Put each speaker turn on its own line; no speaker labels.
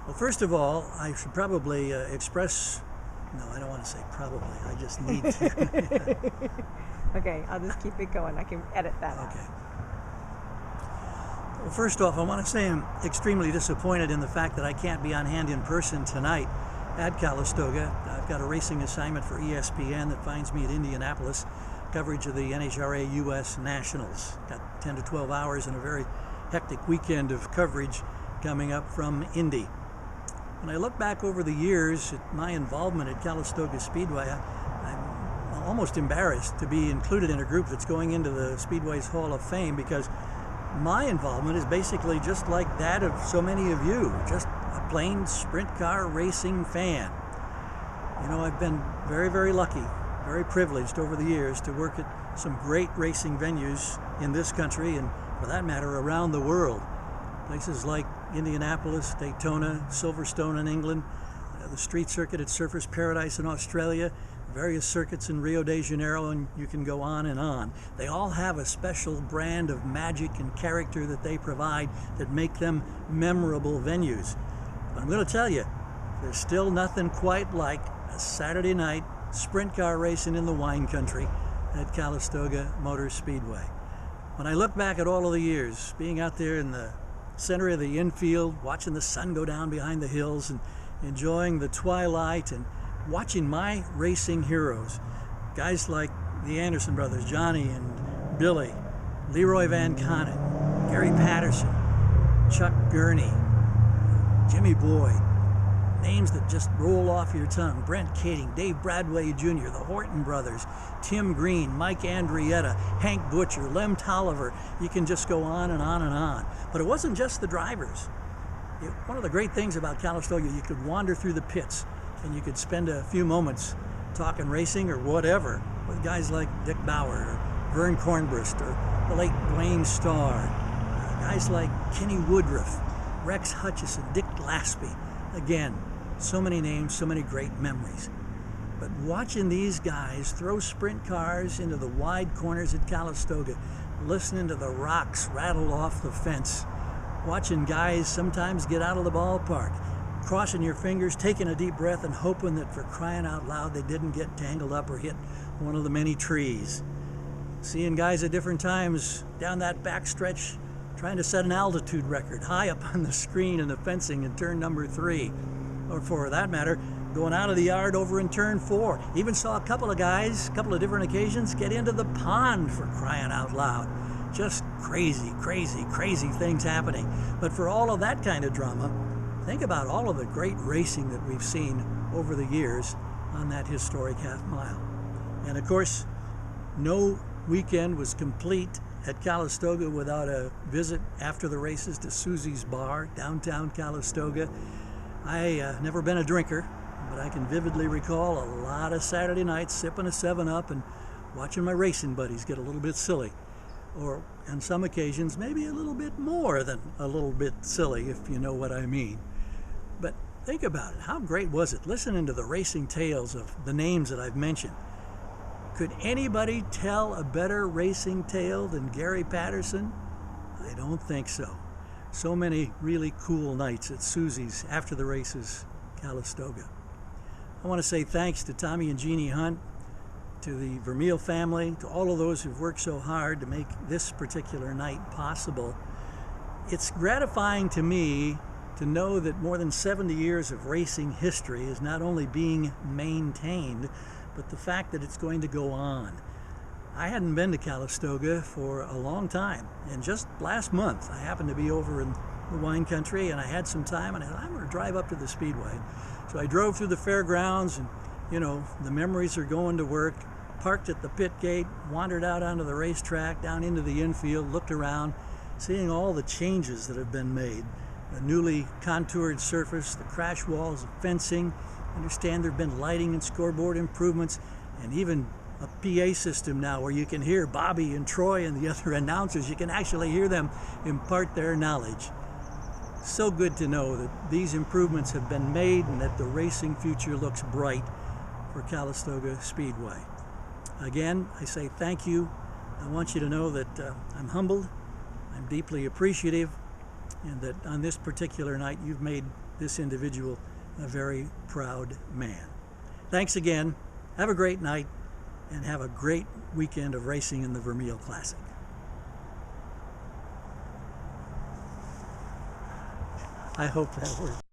Well, first of all, I should probably express. No, I don't want to say probably. I just need to.
Okay, I'll just keep it going. I can edit that out.
Okay. Well, first off, I want to say I'm extremely disappointed in the fact that I can't be on hand in person tonight at Calistoga. I've got a racing assignment for ESPN that finds me at Indianapolis, coverage of the NHRA U.S. Nationals. Got 10 to 12 hours and a very hectic weekend of coverage coming up from Indy. When I look back over the years at my involvement at Calistoga Speedway, I'm almost embarrassed to be included in a group that's going into the Speedway's Hall of Fame, because my involvement is basically just like that of so many of you, just a plain sprint car racing fan. You know, I've been very, very lucky, very privileged over the years to work at some great racing venues in this country and, for that matter, around the world. Places like Indianapolis, Daytona, Silverstone in England, the street circuit at Surfers Paradise in Australia, various circuits in Rio de Janeiro, and you can go on and on. They all have a special brand of magic and character that they provide that make them memorable venues. But I'm going to tell you, there's still nothing quite like a Saturday night sprint car racing in the wine country at Calistoga Motor Speedway. When I look back at all of the years, being out there in the center of the infield, watching the sun go down behind the hills and enjoying the twilight and watching my racing heroes, guys like the Anderson brothers, Johnny and Billy, Leroy Van Conant, Gary Patterson, Chuck Gurney, Jimmy Boyd, names that just roll off your tongue, Brent Kading, Dave Bradway Jr., the Horton brothers, Tim Green, Mike Andrietta, Hank Butcher, Lem Tolliver. You can just go on and on and on. But it wasn't just the drivers. One of the great things about Calistoga, you could wander through the pits and you could spend a few moments talking racing or whatever with guys like Dick Bauer or Vern Kornbrust or the late Dwayne Starr, guys like Kenny Woodruff, Rex Hutchison, Dick Glaspie. Again, so many names, so many great memories. But watching these guys throw sprint cars into the wide corners at Calistoga, listening to the rocks rattle off the fence, watching guys sometimes get out of the ballpark, crossing your fingers, taking a deep breath, and hoping that, for crying out loud, they didn't get tangled up or hit one of the many trees. Seeing guys at different times down that backstretch trying to set an altitude record high up on the screen in the fencing in turn number 3, or for that matter, going out of the yard over in turn 4. Even saw a couple of guys, a couple of different occasions, get into the pond, for crying out loud. Just crazy, crazy, crazy things happening. But for all of that kind of drama, think about all of the great racing that we've seen over the years on that historic half mile. And of course, no weekend was complete at Calistoga without a visit after the races to Susie's Bar, downtown Calistoga. I never been a drinker, but I can vividly recall a lot of Saturday nights sipping a 7-Up and watching my racing buddies get a little bit silly. Or on some occasions, maybe a little bit more than a little bit silly, if you know what I mean. But think about it. How great was it listening to the racing tales of the names that I've mentioned? Could anybody tell a better racing tale than Gary Patterson? I don't think so. So many really cool nights at Susie's after the races, Calistoga. I want to say thanks to Tommy and Jeannie Hunt, to the Vermeil family, to all of those who've worked so hard to make this particular night possible. It's gratifying to me to know that more than 70 years of racing history is not only being maintained, but the fact that it's going to go on. I hadn't been to Calistoga for a long time, and just last month I happened to be over in the wine country and I had some time, and I thought, I'm going to drive up to the Speedway. So I drove through the fairgrounds, and you know, the memories are going to work. Parked at the pit gate, wandered out onto the racetrack, down into the infield, looked around, seeing all the changes that have been made. The newly contoured surface, the crash walls, the fencing. I understand there have been lighting and scoreboard improvements, and even a PA system now where you can hear Bobby and Troy and the other announcers. You can actually hear them impart their knowledge. So good to know that these improvements have been made and that the racing future looks bright for Calistoga Speedway. Again, I say thank you. I want you to know that I'm humbled, I'm deeply appreciative, and that on this particular night you've made this individual a very proud man. Thanks again. Have a great night, and have a great weekend of racing in the Vermeil Classic. I hope that works.